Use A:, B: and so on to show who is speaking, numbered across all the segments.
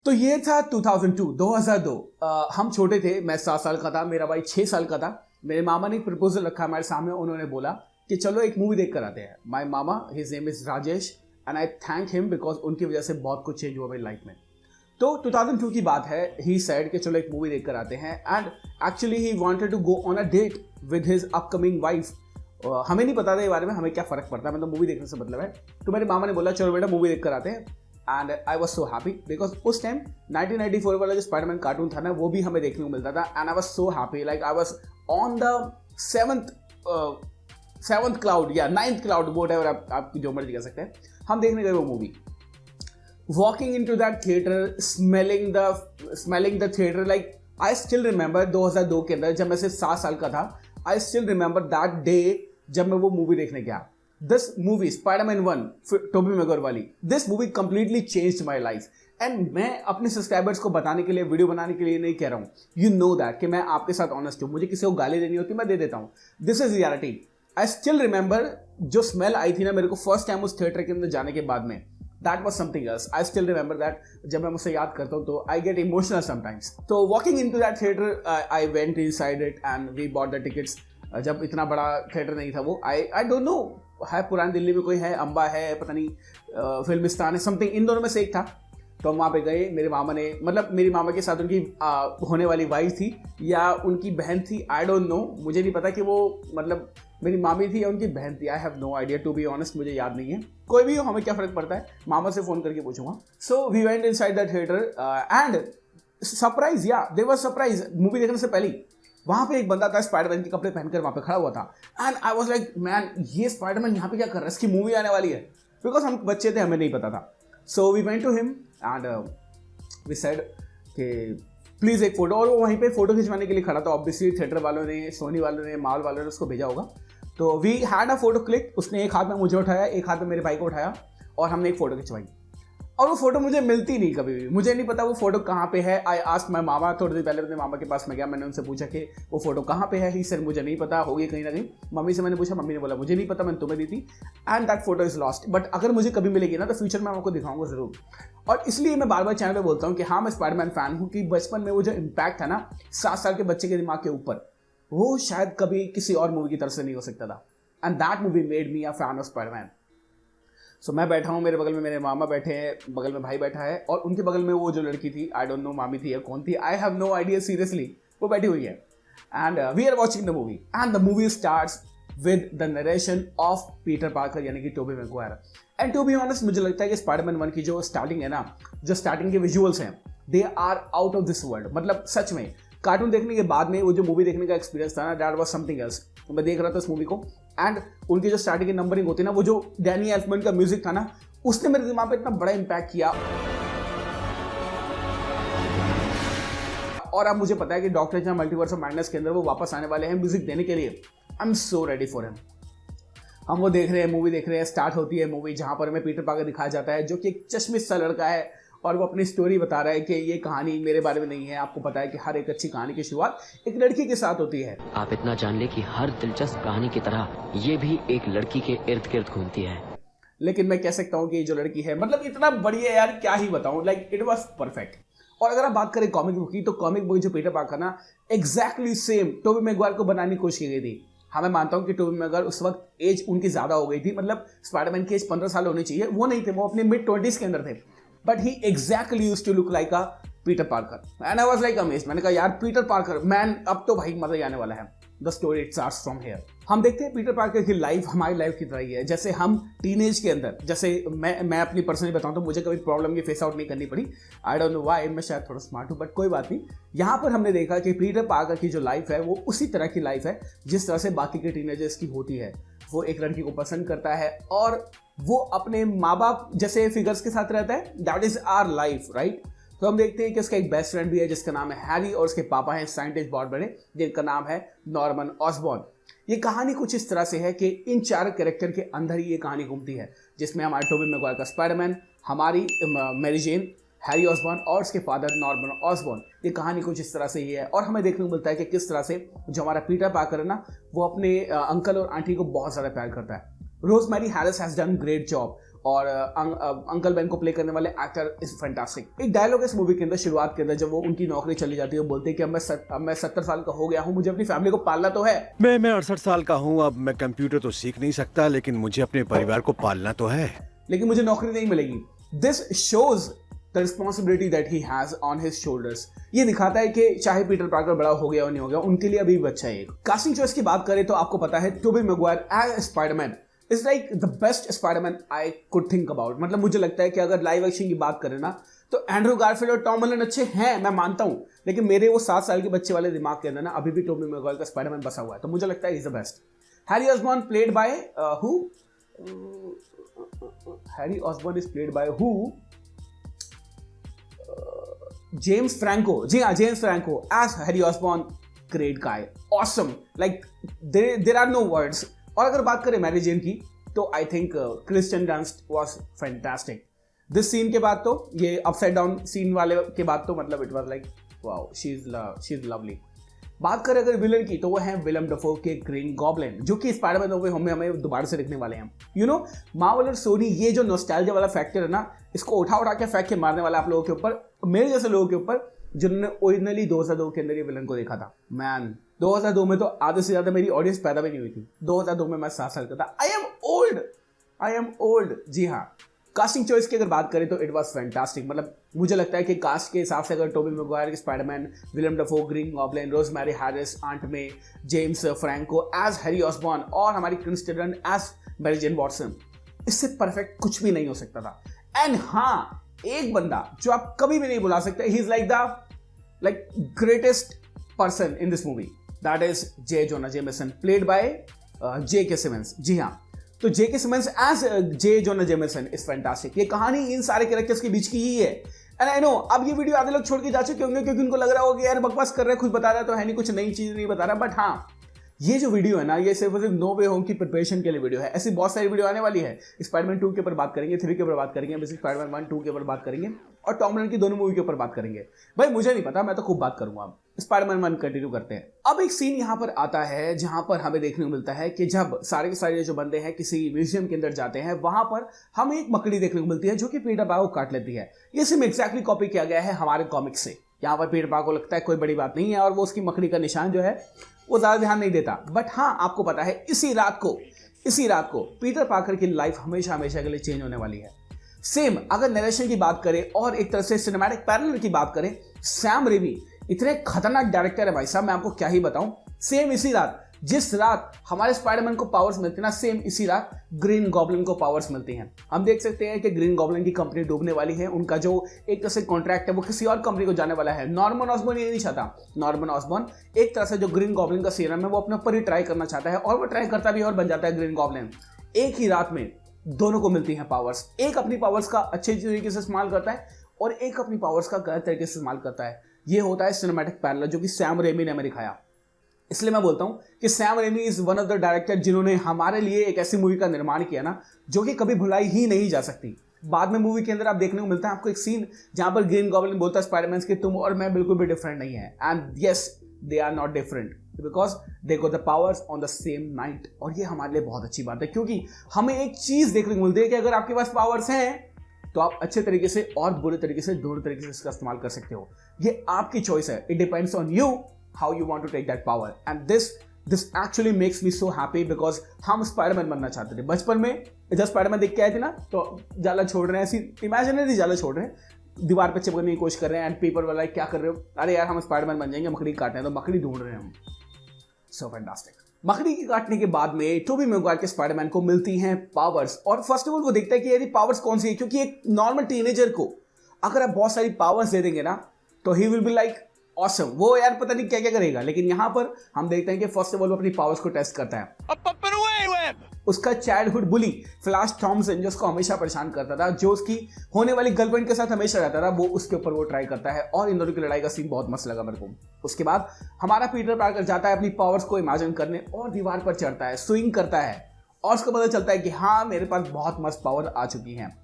A: तो ये था 2002। हम छोटे थे, मैं 7 साल का था, मेरा भाई 6 साल का था। मेरे मामा ने एक प्रपोजल रखा हमारे सामने, उन्होंने बोला कि चलो एक मूवी देख कर आते हैं। My mama, his name is Rajesh and I thank him because उनकी वजह से बहुत कुछ चेंज हुआ मेरी लाइफ में। तो 2002 की बात है, ही सेड कि चलो एक मूवी देख कर आते हैं and actually he wanted to go on a date with his upcoming wife. हमें नहीं पता था ये बारे में, हमें क्या फ़र्क पड़ता है, मतलब मूवी देखने से मतलब है। तो मेरे मामा ने बोला चलो बेटा मूवी देख कर आते हैं and I was so happy because उस टाइम 1994 वाला जो स्पाइडरमैन कार्टून था ना, वो भी हमें देखने को मिलता था and I was so happy, like I was on the seventh cloud या 9th क्लाउड, वोट एवर आप जो मर्जी कह सकते हैं। हम देखने गए वो movie, walking into that theatre, smelling the theatre, like I still remember 2002 के अंदर जब मैं सिर्फ 7 साल का था, I still remember that day जब मैं वो मूवी देखने गया। This movie Spiderman 1 Tobey Maguire वाली, this movie completely changed my life and मैं अपने सब्सक्राइबर्स को बताने के लिए, वीडियो बनाने के लिए नहीं कह रहा हूँ, यू नो दैट कि मैं आपके साथ ऑनेस्ट हूँ। मुझे किसी को गाली देनी होती मैं दे देता हूँ, this is reality. I still remember जो स्मेल आई थी ना मेरे को फर्स्ट टाइम उस थिएटर के अंदर जाने के बाद में, that was something else. I still remember that, जब मैं मुझसे याद करता हूँ तो आई गेट इमोशनल समटाइम्स। तो walking into that theatre, I went inside it and we bought the tickets. जब इतना बड़ा थिएटर नहीं था वो, आई डोंट नो है, पुरानी दिल्ली में कोई है, अम्बा है, पता नहीं फिल्मिस्तान है, समथिंग, इन दोनों में से एक था। तो हम वहाँ पे गए, मेरे मामा ने, मतलब मेरी मामा के साथ उनकी होने वाली वाइफ थी या उनकी बहन थी, आई डोंट नो, मुझे नहीं पता कि वो मतलब मेरी मामी थी या उनकी बहन थी, I have no idea, to be honest मुझे याद नहीं है। कोई भी हो, हमें क्या फ़र्क पड़ता है, मामा से फ़ोन करके पूछूंगा। So we went inside the theatre and surprise, yeah they were surprise, movie देखने से पहले वहाँ पे एक बंदा था स्पाइडरमैन के कपड़े पहनकर वहाँ पे खड़ा हुआ था and I was like man, ये स्पाइडरमैन यहाँ पे क्या कर रहा है, इसकी मूवी आने वाली है। बिकॉज हम बच्चे थे, हमें नहीं पता था। So we went to him and we said कि प्लीज़ एक फ़ोटो, और वो वहीं पे फ़ोटो खिंचवाने के लिए खड़ा था। ऑब्वियसली थिएटर वालों ने, सोनी वालों ने, माल वालों ने उसको भेजा होगा। तो we had a photo click, उसने एक हाथ में मुझे उठाया, एक हाथ में मेरे भाई को उठाया और हमने एक फ़ोटो खिंचवाई। और वो फोटो मुझे मिलती नहीं कभी भी, मुझे नहीं पता वो फोटो कहाँ पे है। आई आस्क माय मामा, थोड़ी देर पहले अपने मामा के पास में गया, मैंने उनसे पूछा कि वो फोटो कहाँ पे है। ही सर मुझे नहीं पता, होगी कहीं ना कहीं। मम्मी से मैंने पूछा, मम्मी ने बोला मुझे नहीं पता, मैंने तुम्हें दी थी and that photo is lost. But अगर मुझे कभी मिलेगी ना तो फ्यूचर में आपको दिखाऊंगा जरूर। और इसलिए मैं बार बार चैनल पर बोलता हूँ कि हाँ मैं स्पाइडरमैन फैन हूँ, कि बचपन में वो जो इम्पैक्ट था ना 7 साल के बच्चे के दिमाग के ऊपर, वो शायद कभी किसी और मूवी की तरफ से नहीं हो सकता था। And that movie made me a fan of Spiderman. So मैं बैठा हूँ, मेरे बगल में मेरे मामा बैठे हैं, बगल में भाई बैठा है और उनके बगल में वो जो लड़की थी, आई डोंट नो मामी थी या कौन थी, I have no idea seriously, वो बैठी हुई है and we are watching the movie and the movie starts with the narration of Peter Parker यानी कि Toby Maguire. And to be honest मुझे लगता है कि स्पाइडरमैन 1 की जो स्टार्टिंग है ना, जो स्टार्टिंग के विजुअल्स हैं, they are out of this world. मतलब सच में कार्टून देखने के बाद में वो जो मूवी देखने का एक्सपीरियंस था ना, दैट वाज समथिंग एल्स। तो मैं देख रहा था इस मूवी को एंड उनकी जो स्टार्टिंग की नंबरिंग होती है ना, वो जो डैनी एल्फमैन का म्यूजिक था ना, उसने मेरे दिमाग पे इतना बड़ा इंपैक्ट किया। और अब मुझे पता है कि doctor strange multiverse of madness के अंदर वो वापस आने वाले हैं म्यूजिक देने के लिए। I am so ready for him. हम वो देख रहे हैं, मूवी देख रहे हैं, स्टार्ट होती है मूवी जहां पर हमें पीटर पार्कर दिखाया जाता है जो कि एक चश्मिश सा लड़का है और वो अपनी स्टोरी बता रहा है कि ये कहानी मेरे बारे में नहीं है। आपको पता है कि हर एक अच्छी कहानी की शुरुआत एक लड़की के साथ होती है।
B: आप इतना जान ले कि हर दिलचस्प कहानी की तरह ये भी एक लड़की के इर्द गिर्द घूमती है।
A: लेकिन मैं कह सकता हूँ कि जो लड़की है, मतलब इतना बढ़िया यार, क्या ही बताऊँ, लाइक इट वॉज परफेक्ट। और अगर आप बात करें कॉमिक बुक की, तो कॉमिक बुक जो पीटर पार्कर ना एग्जैक्टली सेम टोबी मैguire को बनाने की कोशिश की गई थी। हाँ मैं मानता हूँ कि टोबी मैguire उस वक्त एज उनकी ज़्यादा हो गई थी, मतलब स्पाइडरमैन की एज 15 साल होनी चाहिए, वो नहीं थे, वो अपने mid-20s के अंदर थे। But he exactly used to look like a Peter Parker and I was like amazed. मैंने कहा यार पीटर पार्कर मैन, अब तो भाई मजा ही आने वाला है। The story it starts from here. हम देखते हैं पीटर पार्कर की लाइफ हमारी लाइफ की तरह ही है। जैसे हम टीनेज के अंदर, जैसे मैं अपनी पर्सनली बताऊं तो मुझे कभी प्रॉब्लम की फेस आउट नहीं करनी पड़ी। आई डोंट नो व्हाई, मैं शायद थोड़ा स्मार्ट हूं, बट कोई बात नहीं। यहाँ पर हमने देखा कि पीटर पार्कर की जो लाइफ है वो उसी तरह की लाइफ है जिस तरह से बाकी के टीनेजर्स की होती है। वो एक लड़की को पसंद करता है और वो अपने माँ बाप जैसे फिगर्स के साथ रहता है। That is our life, right. तो हम देखते हैं कि उसका एक बेस्ट फ्रेंड भी है जिसका नाम है हैरी और उसके पापा हैं साइंटिस्ट बहुत बड़े जिनका नाम है नॉर्मन ऑसबॉर्न। ये कहानी कुछ इस तरह से है कि इन 4 कैरेक्टर के अंदर ही ये कहानी घूमती है, जिसमें हमारे टोबी मैguire का स्पाइडरमैन, हमारी मैरी जेन, हैरी ऑसबॉर्न और उसके फादर नॉर्मन ऑसबॉर्न। ये कहानी कुछ इस तरह से ही है और हमें देखने को मिलता है कि किस तरह से जो हमारा पीटर पार्कर है ना, वो अपने अंकल और आंटी को बहुत ज़्यादा प्यार करता है। Rosemary Harris has done great job. और अंकल बेन को प्ले करने वाले एक्टर इज फैंटास्टिक। एक डायलॉग है इस मूवी के अंदर, शुरुआत के अंदर, जब वो उनकी नौकरी चली जाती है, वो बोलते हैं कि अब मैं 70 साल का हो गया हूँ, मुझे अपनी फैमिली को पालना तो है।
C: मैं 68 साल का हूँ, अब मैं कंप्यूटर तो सीख नहीं सकता, लेकिन मुझे अपने परिवार को पालना तो है,
A: लेकिन मुझे नौकरी नहीं मिलेगी। This shows the responsibility that he has on his shoulders. ये दिखाता है कि चाहे पीटर पार्कर बड़ा हो गया और नहीं हो गया, उनके लिए अभी बच्चा है। कास्टिंग चॉइस की बात करें तो आपको पता है Toby Maguire as Spiderman is like the best Spiderman I could think about. मतलब मुझे लगता है कि अगर लाइव एक्शन की बात करें ना, तो एंड्रू गारफील्ड और टॉम हॉलैंड अच्छे हैं, मैं मानता हूं, लेकिन मेरे वो 7 साल के बच्चे वाले दिमाग के अंदर ना अभी भी टोबी मैगवायर का स्पाइडरमैन बसा हुआ है, तो मुझे लगता है is the best. Harry Osborn played by who? Harry Osborn is played by who? James Franco. जी हाँ, James Franco as Harry Osborn, great guy, awesome, like there are no words. और अगर बात करें मैरी जेन की, तो I think Kirsten Dunst was fantastic. This scene के बाद तो, ये अपसाइड डाउन सीन वाले के बाद तो मतलब it was like wow, she is lovely. बात करें अगर विलन की, तो वो है विलम डफो के ग्रीन गॉब्लिन, जो कि स्पाइडरमैन में हमें दोबारा से देखने वाले हैं। यू नो, मार्वल और सोनी ये जो नॉस्टैल्जिया वाला फैक्टर है ना, इसको उठा के फेंक के मारने वाला आप लोगों के ऊपर, मेरे जैसे लोगों के ऊपर, जिन्होंने ओरिजिनली 2002 के अंदर ये विलन को देखा था। मैन, 2002 में तो आधे से ज्यादा मेरी ऑडियंस पैदा भी नहीं हुई थी। 2002 में मैं 7 साल का था। I am old. जी हाँ। कास्टिंग चॉइस की अगर बात करें तो इट वाज फैंटास्टिक। मतलब मुझे लगता है कि कास्ट के हिसाब से अगर टोबी मैगवायर के Spiderman, William Dafoe Green Goblin, Rosemary Harris Aunt May, James Franco as Harry Osborn और हमारी Kirsten Dunst as Mary Jane Watson, इससे परफेक्ट कुछ भी नहीं हो सकता था। एंड हाँ, एक बंदा जो आप कभी भी नहीं बुला सकते, he is like greatest person in this movie, that is J Jonah Jameson, played by J.K. Simmons. जी हाँ, तो J.K. Simmons as J Jonah Jameson is fantastic. ये कहानी इन सारे कैरेक्टर्स के बीच की ही है। एंड आई नो अब ये वीडियो आधे लोग छोड़ के जा चुके होंगे, क्योंकि उनको लग रहा होगा यार बकवास कर रहा है, कुछ बता रहा है तो है नहीं, कुछ नई चीज नहीं बता रहा। बट हाँ, ये जो वीडियो है ना, ये सिर्फ नो वे होम की प्रिपरेशन के लिए वीडियो है। ऐसी बहुत सारी वीडियो आने वाली है। स्पाइडरमैन 2 के ऊपर बात करेंगे, 3 के ऊपर बात करेंगे, स्पाइडरमैन 1, 2 के ऊपर बात करेंगे, और टॉम हॉलैंड की दोनों मूवी के ऊपर बात करेंगे। भाई मुझे नहीं पता, मैं तो खूब बात करूंगा। अब स्पाइडरमैन 1 कंटिन्यू करते हैं। अब एक सीन यहाँ पर आता है जहां पर हमें देखने को मिलता है कि जब सारे के सारे जो बंदे हैं किसी म्यूजियम के अंदर जाते हैं, वहां पर हमें एक मकड़ी देखने को मिलती है जो कि पीटर पार्कर को काट लेती है। ये सिर्फ एग्जैक्टली कॉपी किया गया है हमारे कॉमिक से। यहाँ पर पीटर पार्कर को लगता है कोई बड़ी बात नहीं है, और वो उसकी मकड़ी का निशान जो है वो ज्यादा ध्यान नहीं देता। बट हाँ, आपको पता है इसी रात को पीटर पार्कर की लाइफ हमेशा के लिए चेंज होने वाली है। सेम अगर नरेशन की बात करें और एक तरह से सिनेमैटिक पैरेलल की बात करें, सैम रेमी इतने खतरनाक डायरेक्टर है भाई साहब, मैं आपको क्या ही बताऊं। सेम इसी रात, जिस रात हमारे स्पाइडरमैन को पावर्स मिलती है ना, सेम इसी रात ग्रीन गॉब्लिन को पावर्स मिलती हैं। हम देख सकते हैं कि ग्रीन गॉब्लिन की कंपनी डूबने वाली है। उनका जो एक तरह से कॉन्ट्रैक्ट है वो किसी और कंपनी को जाने वाला है। नॉर्मन ऑसबॉर्न ये नहीं चाहता। नॉर्मन ऑसबॉर्न एक तरह से जो ग्रीन गॉब्लिन का सीरम है वो अपने ऊपर ही ट्राई करना चाहता है, और वो ट्राई करता भी और बन जाता है ग्रीन गॉब्लिन। एक ही रात में दोनों को मिलती हैं पावर्स। एक अपनी पावर्स का अच्छे तरीके से इस्तेमाल करता है और एक अपनी पावर्स का गलत तरीके से इस्तेमाल करता है। ये होता है सिनेमैटिक पैरेलल जो कि सैम रेमी ने हमें दिखाया। इसलिए मैं बोलता हूं कि Sam Raimi is one of the director जिन्होंने हमारे लिए एक ऐसी मूवी का निर्माण किया ना जो कि कभी भुलाई ही नहीं जा सकती। बाद में मूवी के अंदर आप देखने को मिलता है आपको एक सीन जहां पर ग्रीन गॉब्लिन बोलता है स्पाइडरमैन कि तुम और मैं बिल्कुल भी डिफरेंट नहीं है। And yes, they are not different because they got the powers on the same night. और ये हमारे लिए बहुत अच्छी बात है, क्योंकि हमें एक चीज देखने को मिलती है कि अगर आपके पास पावर्स हैं तो आप अच्छे तरीके से और बुरे तरीके से, दोनों तरीके से इसका इस्तेमाल कर सकते हो। ये आपकी चॉइस है। It depends on you how you want to take that power. And this actually makes me so happy because हम स्पाइडरमैन बनना चाहते थे बचपन में। जब स्पाइडरमैन देख के आए थे ना, तो जाला छोड़ रहे हैं, ऐसी इमेजिनरी जाला छोड़ रहे हैं, दीवार पे चिपकने की कोशिश कर रहे हैं, एंड पीपल वाला क्या कर रहे हो, अरे यार हम स्पाइडरमैन बन जाएंगे, मकड़ी काटते हैं, तो मकड़ी ढूंढ रहे हैं हम। सो फैंटास्टिक। मकड़ी के काटने के बाद में टोबी मैगवायर के स्पाइडरमैन को मिलती हैं पावर्स। और फर्स्ट ऑफ ऑल वो देखता है कि ये पावर्स कौन सी है, क्योंकि एक नॉर्मल टीनेजर को अगर आप बहुत सारी पावर्स दे देंगे ना तो he will be like awesome. वो यार पता नहीं क्या क्या करेगा। लेकिन यहां पर हम देखते हैं कि फर्स्ट ऑफ ऑल वो अपनी पावर्स को टेस्ट करता है। उसका चाइल्डहुड बुली फ्लैश थॉमसन जो उसको हमेशा परेशान करता था, जो उसकी होने वाली गर्लफ्रेंड के साथ हमेशा रहता था, वो उसके ऊपर वो ट्राई करता है। और इन दोनों की लड़ाई का सीन बहुत मस्त लगा मेरे को। उसके बाद हमारा पीटर पार्कर जाता है अपनी पावर्स को इमेजिन करने और दीवार पर चढ़ता है, स्विंग करता है, और उसको पता चलता है कि हाँ मेरे पास बहुत मस्त पावर आ चुकी हैं।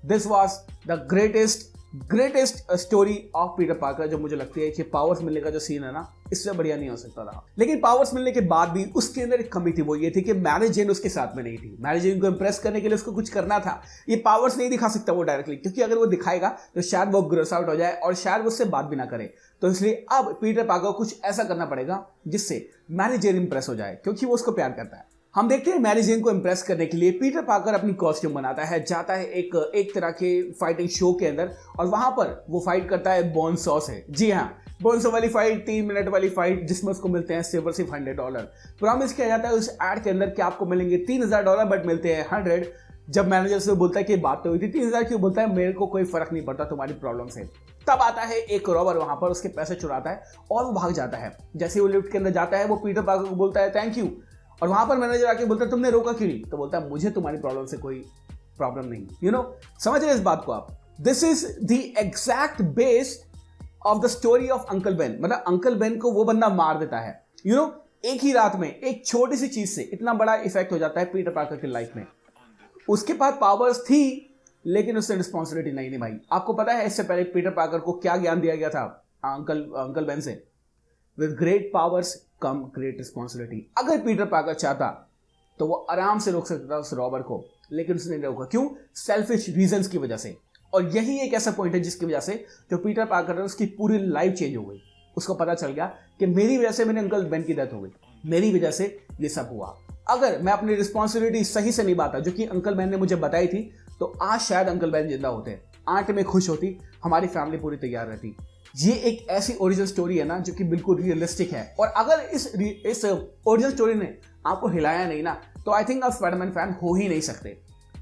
A: This was the greatest greatest story of Peter Parker जो मुझे लगती है कि पावर्स मिलने का जो सीन है ना, इससे बढ़िया नहीं हो सकता था। लेकिन पावर्स मिलने के बाद भी उसके अंदर एक कमी थी, वो ये थी कि मैरी जेन उसके साथ में नहीं थी। मैरी जेन को इंप्रेस करने के लिए उसको कुछ करना था। ये पावर्स नहीं दिखा सकता वो डायरेक्टली, क्योंकि अगर वो दिखाएगा तो शायद वो ग्रोस आउट हो जाए और शायद वो उससे बात भी ना करे। तो इसलिए अब पीटर पार्कर को कुछ ऐसा करना पड़ेगा जिससे मैरी जेन इंप्रेस हो जाए, क्योंकि वो उसको प्यार करता है। हम देखते हैं मैरी जेन को इंप्रेस करने के लिए पीटर पार्कर अपनी कॉस्ट्यूम बनाता है, जाता है एक तरह के फाइटिंग शो के अंदर, और वहां पर वो फाइट करता है बोन सॉ से। जी हाँ, बोन सॉ वाली फाइट, 3 मिनट वाली फाइट, जिसमें उसको मिलते हैं सिर्फ $100। प्रॉमिस किया जाता है उस एड के अंदर कि आपको मिलेंगे $3000, बट मिलते हैं 100। जब मैनेजर से बोलता है कि बात तो हुई थी 3000 क्यों, बोलता है मेरे को कोई फर्क नहीं पड़ता तुम्हारी प्रॉब्लम से। तब आता है एक रॉबर, वहां पर उसके पैसे चुराता है और वो भाग जाता है। जैसे वो लिफ्ट के अंदर जाता है, वो पीटर पार्कर को बोलता है थैंक यू, और वहां पर मैनेजर आके बोलता है तुमने रोका क्यों नहीं, तो बोलता है मुझे तुम्हारी प्रॉब्लम से कोई प्रॉब्लम नहीं। समझ रहे इस बात को आप? This is the exact base of the story of uncle Ben. मतलब अंकल बेन को वो बंदा मार देता है। एक ही रात में एक छोटी सी चीज से इतना बड़ा इफेक्ट हो जाता है पीटर पार्कर की लाइफ में। उसके पास पावर्स थी लेकिन उससे रिस्पॉन्सिबिलिटी नहीं निभाई। आपको पता है इससे पहले पीटर पार्कर को क्या ज्ञान दिया गया था अंकल बेन से? With great powers come great responsibility. अगर पीटर पार्कर चाहता तो वो आराम से रोक सकता था उस रॉबर को, लेकिन उसने नहीं रोका। क्यों? सेल्फिश रीजंस की वजह से। और यही एक ऐसा पॉइंट है जिसकी वजह से जो पीटर पार्कर है उसकी पूरी लाइफ चेंज हो गई। उसको पता चल गया कि मेरी वजह से मेरे अंकल बेन की डेथ हो गई, मेरी वजह से ये सब हुआ। अगर मैं अपनी रिस्पॉन्सिबिलिटी सही से निभाता, जो कि अंकल बेन ने मुझे बताई थी, तो आज शायद अंकल बेन जिंदा होते, आंट में खुश होती, हमारी फैमिली पूरी तैयार रहती। ये एक ऐसी ओरिजिनल स्टोरी है ना जो कि बिल्कुल रियलिस्टिक है। और अगर इस ओरिजिनल स्टोरी ने आपको हिलाया नहीं ना, तो आई थिंक आप स्पाइडरमैन फैन हो ही नहीं सकते।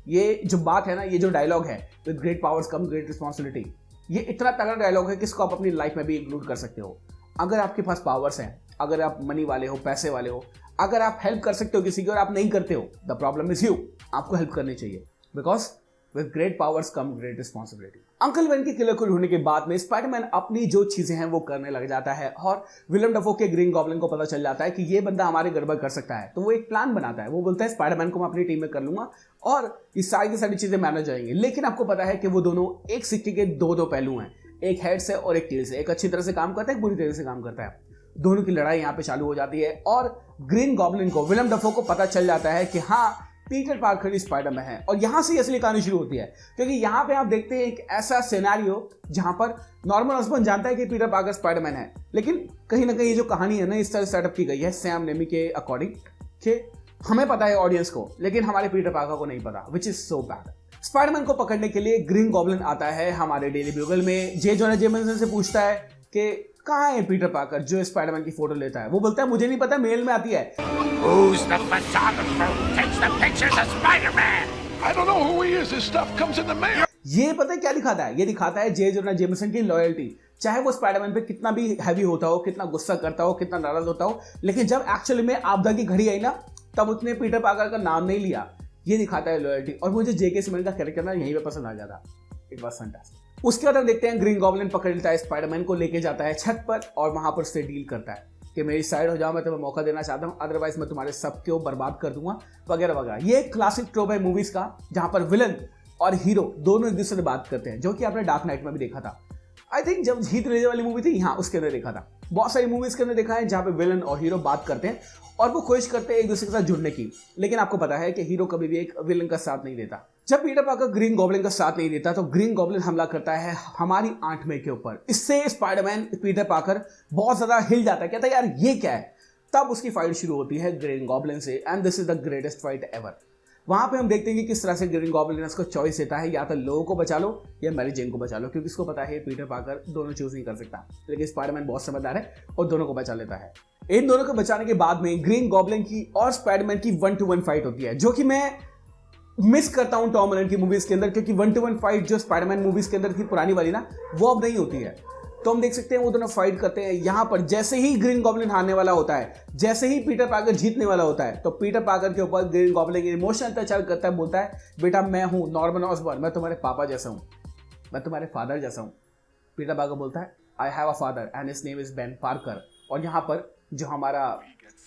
A: ये जो बात है ना, ये जो डायलॉग है with great powers come great responsibility, ये इतना तगड़ा डायलॉग है कि इसको आप अपनी लाइफ में भी इंक्लूड कर सकते हो। अगर आपके पास पावर्स हैं, अगर आप मनी वाले हो, पैसे वाले हो, अगर आप हेल्प कर सकते हो किसी की और आप नहीं करते हो, द प्रॉब्लम इज यू। आपको हेल्प करनी चाहिए, because with great powers come great responsibility. Uncle Ben के किलर को ढूंढने के बाद में स्पाइडरमैन अपनी जो चीजें हैं वो करने लग जाता है, और विलियम डफो के ग्रीन गॉब्लिन को पता चल जाता है कि ये बंदा हमारे गड़बड़ कर सकता है। तो वो एक प्लान बनाता है। वो बोलता है स्पाइडरमैन को मैं अपनी टीम में कर लूंगा और ये सारी की सारी चीजें मैनेज जाएंगी। लेकिन आपको पता है कि वो दोनों एक सिक्के के दो पहलू हैं, एक हेड से और एक टेल से। एक अच्छी तरह से काम करता है, एक बुरी तरह से काम करता है। दोनों की लड़ाई यहाँ पे चालू हो जाती है और ग्रीन गॉब्लिन को, विलियम डफो को पता चल जाता है कि हाँ, पीटर पार्कर ही स्पाइडरमैन है। और यहां से असली कहानी शुरू होती है, क्योंकि यहां पे आप देखते हैं एक ऐसा सिनेरियो जहां पर नॉर्मन ऑसबॉर्न जानता है कि पीटर पार्कर स्पाइडरमैन है, लेकिन कहीं ना कहीं ये जो कहानी है ना, इस तरह सेटअप की गई है सैम रेमी के अकॉर्डिंग कि हमें पता है ऑडियंस को, लेकिन हमारे पीटर पार्कर को नहीं पता, which is so bad. Spiderman को पकड़ने के लिए ग्रीन गॉब्लिन आता है हमारे डेली ब्यूगल में। जे जोना जेमिसन से पूछता है कि कहाँ है पीटर पार्कर जो स्पाइडरमैन की फोटो लेता है। वो बोलता है मुझे नहीं पता, मेल में आती है।
D: Who's the photographer who takes the pictures of Spider-Man?
E: I don't know who he is. This stuff comes in the mail.
A: ये पता है क्या दिखाता है? ये दिखाता है जे जोना जेमिसन की लॉयल्टी। चाहे वो स्पाइडरमैन पे कितना भी हैवी होता हो, कितना गुस्सा करता हो, कितना नाराज होता हो, लेकिन जब एक्चुअली में आपदा की घड़ी आई ना, तब उसने पीटर पार्कर का नाम नहीं लिया। ये दिखाता है लॉयल्टी। और मुझे जेके सिमन का कैरेक्टर ना यहीं पे पसंद आ जाता। It was fantastic. उसके बाद हम देखते हैं ग्रीन गॉब्लिन पकड़ लेता है स्पाइडरमैन को, लेके जाता है छत पर और वहां पर उससे डील करता है कि मेरी साइड हो जाओ, मैं तुम्हें मौका देना चाहता हूं, अदरवाइज मैं तुम्हारे सबको बर्बाद कर दूंगा, वगैरह वगैरह। ये एक क्लासिक ट्रोप है मूवीज का, जहां पर विलन और हीरो दोनों एक दूसरे से बात करते हैं, जो कि आपने डार्क नाइट में भी देखा था। आई थिंक जब हीथ लेजर वाली मूवी थी, यहाँ उसके अंदर देखा था। बहुत सारी मूवीज के अंदर देखा है जहां पे विलन और हीरो बात करते हैं और वो कोशिश करते हैं एक दूसरे के साथ जुड़ने की, लेकिन आपको पता है कि हीरो कभी भी एक विलन का साथ नहीं देता। जब पीटर पार्कर ग्रीन गॉब्लिन का साथ नहीं देता तो ग्रीन गॉब्लिन हमला करता है हमारी आंट मे के ऊपर। इससे स्पाइडरमैन पीटर पार्कर बहुत ज्यादा हिल जाता है, कहता है यार ये क्या है। तब उसकी फाइट शुरू होती है ग्रीन गॉब्लिन से, and this is the greatest fight ever. वहां पे हम देखते हैं कि किस तरह से ग्रीन गॉब्लिन उसको चॉइस देता है, या तो लोगों को बचा लो या मैरी जेन को बचा लो, क्योंकि इसको पता है पीटर पार्कर दोनों चूज नहीं कर सकता, लेकिन स्पाइडरमैन बहुत समझदार है और दोनों को बचा लेता है। इन दोनों को बचाने के बाद में ग्रीन गॉब्लिन की और स्पाइडरमैन की 1-to-1 फाइट होती है, जो कि मैं मिस करता हूं टॉम हॉलैंड की मूवीज के अंदर, क्योंकि 1-to-1 फाइट जो स्पाइडरमैन मूवीज के अंदर थी पुरानी वाली ना, वो अब नहीं होती है। तो हम देख सकते हैं वो दोनों फाइट करते हैं। यहां पर जैसे ही ग्रीन गॉब्लिन हारने वाला होता है, जैसे ही पीटर पार्कर जीतने वाला होता है, तो पीटर पार्कर के ऊपर ग्रीन गॉब्लिन इमोशनल अत्याचार करता है, बोलता है बेटा मैं हूं नॉर्मन ऑसबॉर्न, मैं तुम्हारे पापा जैसा हूं, मैं तुम्हारे फादर जैसा हूं। पीटर पार्कर बोलता है I have a father and his name is Ben Parker, और यहां पर जो हमारा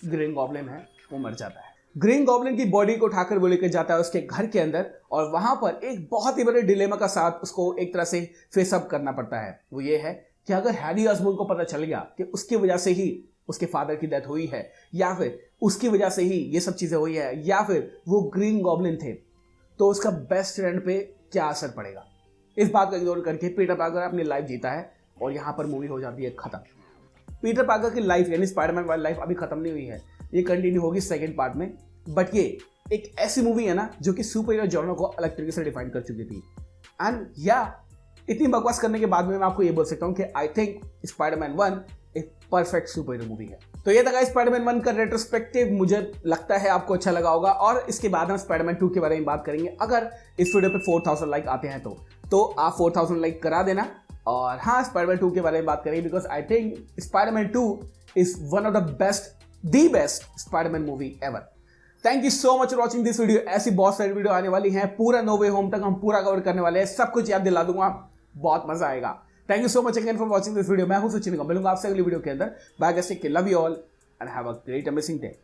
A: ग्रीन गॉब्लिन है वो मर जाता है। ग्रीन गॉब्लिन की बॉडी को उठाकर वो लेकर जाता है उसके घर के अंदर, और वहां पर एक बहुत ही बड़े डिलेमा का साथ उसको एक तरह से फेस अप करना पड़ता है। वो ये है कि अगर हैरी ऑसबॉर्न को पता चल गया कि उसकी वजह से ही उसके फादर की डेथ हुई है, या फिर उसकी वजह से ही ये सब चीजें हुई है, या फिर वो ग्रीन गॉब्लिन थे, तो उसका बेस्ट फ्रेंड पे क्या असर पड़ेगा। इस बात को इग्नोर करके पीटर पार्कर अपनी लाइफ जीता है और यहाँ पर मूवी हो जाती है खत्म। पीटर पार्कर की लाइफ यानी स्पाइडरमैन वाली लाइफ अभी खत्म नहीं हुई है, ये कंटिन्यू होगी सेकंड पार्ट में। बट ये एक ऐसी मूवी है ना जो कि सुपर हीरो जॉनर को अलग तरीके से डिफाइन कर चुकी थी। एंड या इतनी बकवास करने के बाद में मैं आपको ये बोल सकता हूँ कि आई थिंक स्पाइडरमैन 1 एक परफेक्ट सुपर हीरो मूवी है। तो ये था स्पाइडरमैन 1 का रेट्रोस्पेक्टिव, मुझे लगता है आपको अच्छा लगा होगा। और इसके बाद हम स्पाइडरमैन 2 के बारे में बात करेंगे। अगर इस वीडियो पे 4000 लाइक आते हैं तो आप 4000 लाइक करा देना। और हाँ, स्पाइडरमैन 2 के बारे में बात करेंगे because I think Spiderman 2 is one of the best Spiderman movie ever. Thank you so much for watching this video. ऐसी बहुत सारी वीडियो आने वाली हैं, पूरा नो वे होम तक हम पूरा कवर करने वाले हैं, सब कुछ याद दिला दूंगा, बहुत मजा आएगा। Thank you so much again for watching this video. मैं हूं सचिन, मिलूंगा आपसे अगली वीडियो के अंदर। Bye guys, take care, love you all and have a great amazing day.